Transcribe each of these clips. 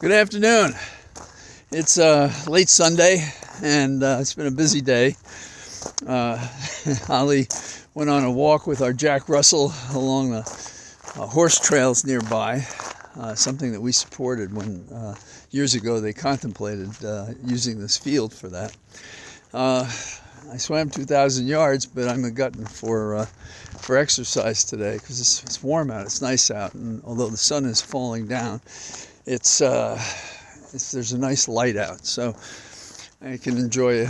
Good afternoon. It's late Sunday, and it's been a busy day. Holly went on a walk with our Jack Russell along the horse trails nearby, something that we supported when years ago they contemplated using this field for that. I swam 2,000 yards, but I'm a glutton for exercise today because it's warm out. It's nice out, and although the sun is falling down, there's a nice light out, so I can enjoy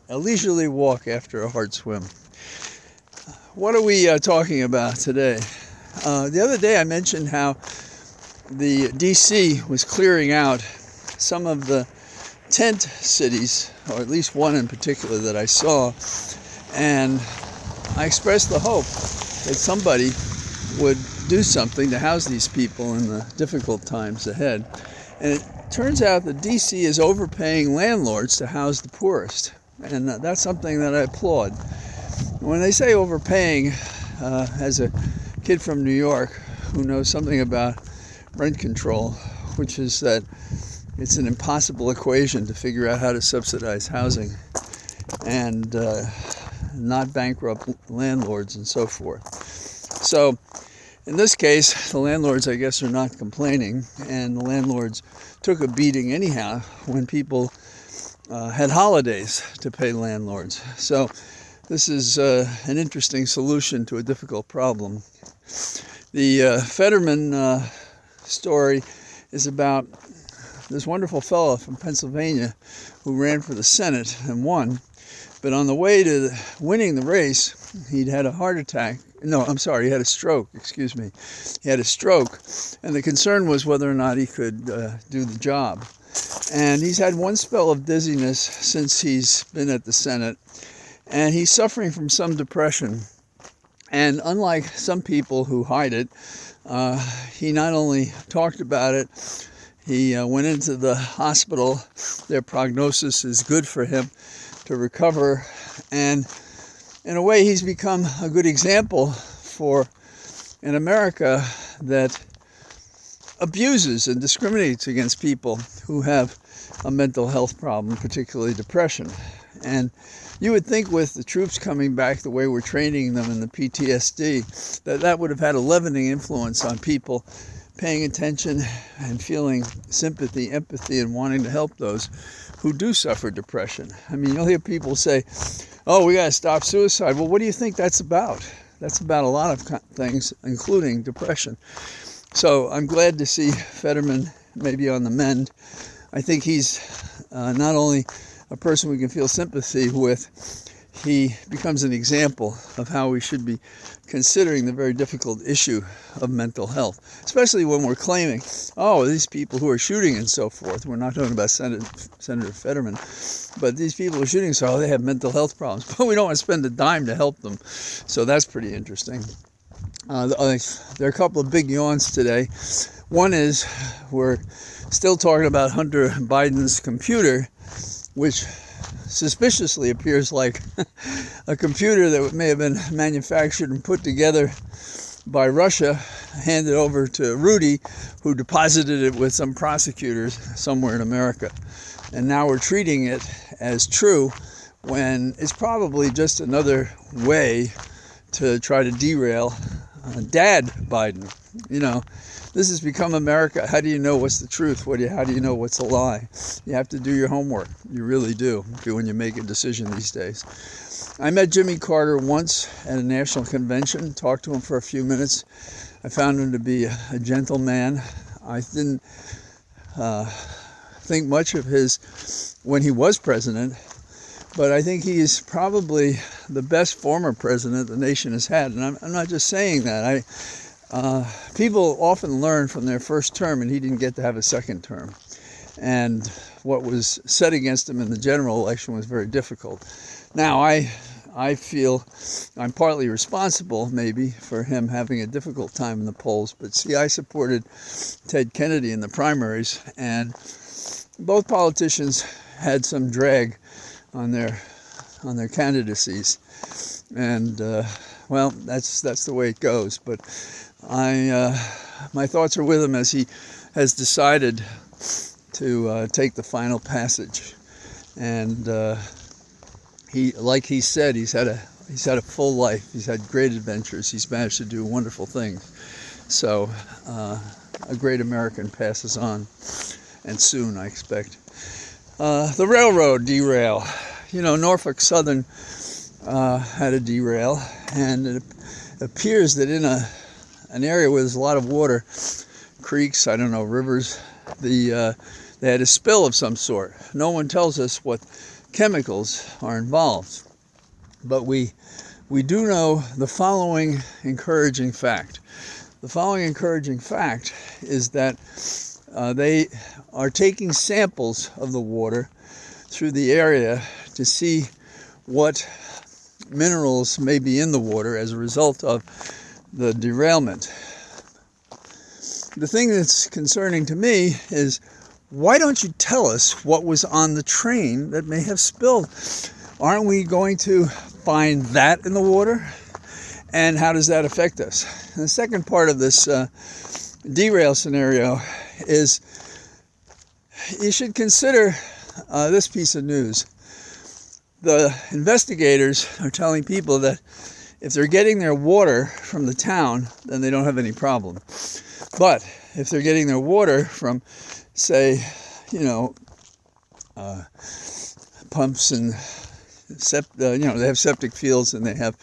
a leisurely walk after a hard swim. What are we talking about today? The other day I mentioned how the DC was clearing out some of the tent cities, or at least one in particular that I saw, and I expressed the hope that somebody would do something to house these people in the difficult times ahead. And it turns out that DC is overpaying landlords to house the poorest, and that's something that I applaud. When they say overpaying, as a kid from New York who knows something about rent control, which is that it's an impossible equation to figure out how to subsidize housing and not bankrupt landlords and so forth. So in this case, the landlords, I guess, are not complaining, and the landlords took a beating anyhow when people had holidays to pay landlords. So this is an interesting solution to a difficult problem. The Fetterman story is about this wonderful fellow from Pennsylvania who ran for the Senate and won. But on the way to winning the race, he'd had a heart attack. No, I'm sorry, he had a stroke, excuse me. He had a stroke, and the concern was whether or not he could do the job. And he's had one spell of dizziness since he's been at the Senate, and he's suffering from some depression. And unlike some people who hide it, he not only talked about it, he went into the hospital. Their prognosis is good for him to recover, and in a way he's become a good example for an America that abuses and discriminates against people who have a mental health problem, particularly depression. And you would think with the troops coming back the way we're training them in the PTSD, that would have had a leavening influence on people paying attention and feeling sympathy, empathy, and wanting to help those who do suffer depression. I mean, you'll hear people say, oh, we got to stop suicide. Well, what do you think that's about? That's about a lot of things, including depression. So I'm glad to see Fetterman maybe on the mend. I think he's not only a person we can feel sympathy with, he becomes an example of how we should be considering the very difficult issue of mental health, especially when we're claiming, oh, these people who are shooting and so forth, we're not talking about Senator Fetterman, but these people who are shooting, so they have mental health problems, but we don't want to spend a dime to help them. So that's pretty interesting. There are a couple of big yawns today. One is we're still talking about Hunter Biden's computer, which suspiciously appears like a computer that may have been manufactured and put together by Russia, handed over to Rudy, who deposited it with some prosecutors somewhere in America. And now we're treating it as true when it's probably just another way to try to derail Dad Biden. You know, this has become America. How do you know what's the truth? How do you know what's a lie? You have to do your homework. You really do when you make a decision these days. I met Jimmy Carter once at a national convention, talked to him for a few minutes. I found him to be a gentle man. I didn't think much of his when he was president, but I think he's probably the best former president the nation has had. And I'm not just saying that. People often learn from their first term, and he didn't get to have a second term. And what was said against him in the general election was very difficult. Now, I feel I'm partly responsible, maybe, for him having a difficult time in the polls. But see, I supported Ted Kennedy in the primaries, and both politicians had some drag on their candidacies. And well, that's the way it goes. But my thoughts are with him as he has decided to take the final passage. And like he said, he's had a full life. He's had great adventures. He's managed to do wonderful things. So a great American passes on, and soon, I expect. The railroad derail. You know, Norfolk Southern had a derail, and it appears that in an area where there's a lot of water, creeks, I don't know, rivers, they had a spill of some sort. No one tells us what chemicals are involved, but we do know the following encouraging fact. The following encouraging fact is that they are taking samples of the water through the area to see what minerals may be in the water as a result of the derailment. The thing that's concerning to me is, why don't you tell us what was on the train that may have spilled? Aren't we going to find that in the water? And how does that affect us? And the second part of this derail scenario is, you should consider this piece of news. The investigators are telling people that if they're getting their water from the town, then they don't have any problem. But if they're getting their water from, say, pumps and they have septic fields, and they have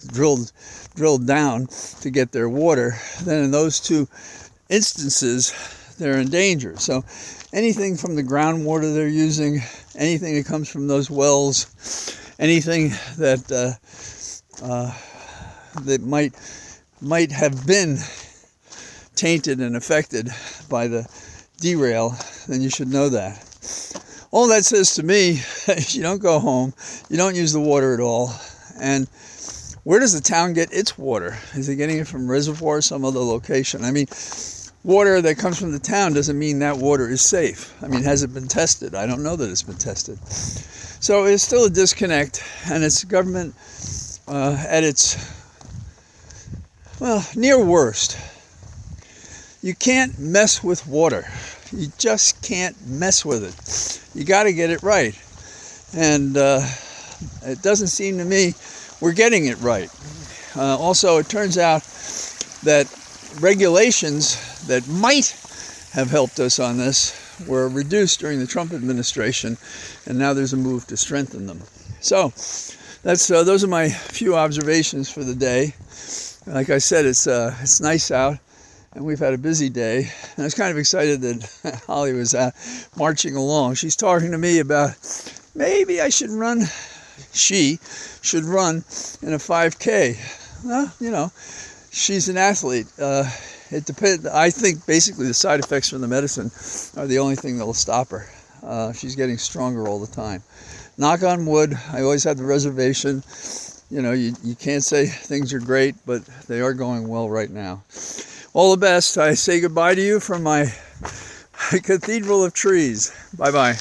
drilled down to get their water, then in those two instances they're in danger. So anything from the groundwater they're using, anything that comes from those wells, anything that that might have been tainted and affected by the derail, then you should know that. All that says to me, you don't go home, you don't use the water at all. And where does the town get its water? Is it getting it from reservoir or some other location? I mean, water that comes from the town doesn't mean that water is safe. I mean, has it been tested? I don't know that it's been tested. So it's still a disconnect, and it's government at its, near worst. You can't mess with water. You just can't mess with it. You got to get it right. And it doesn't seem to me we're getting it right. Also, it turns out that regulations that might have helped us on this were reduced during the Trump administration, and now there's a move to strengthen them. So those are my few observations for the day. Like I said, it's nice out, and we've had a busy day. And I was kind of excited that Holly was marching along. She's talking to me about maybe I should run. She should run in a 5K. Well, she's an athlete. It depends. I think basically the side effects from the medicine are the only thing that will stop her. She's getting stronger all the time. Knock on wood. I always have the reservation. You can't say things are great, but they are going well right now. All the best. I say goodbye to you from my cathedral of trees. Bye-bye.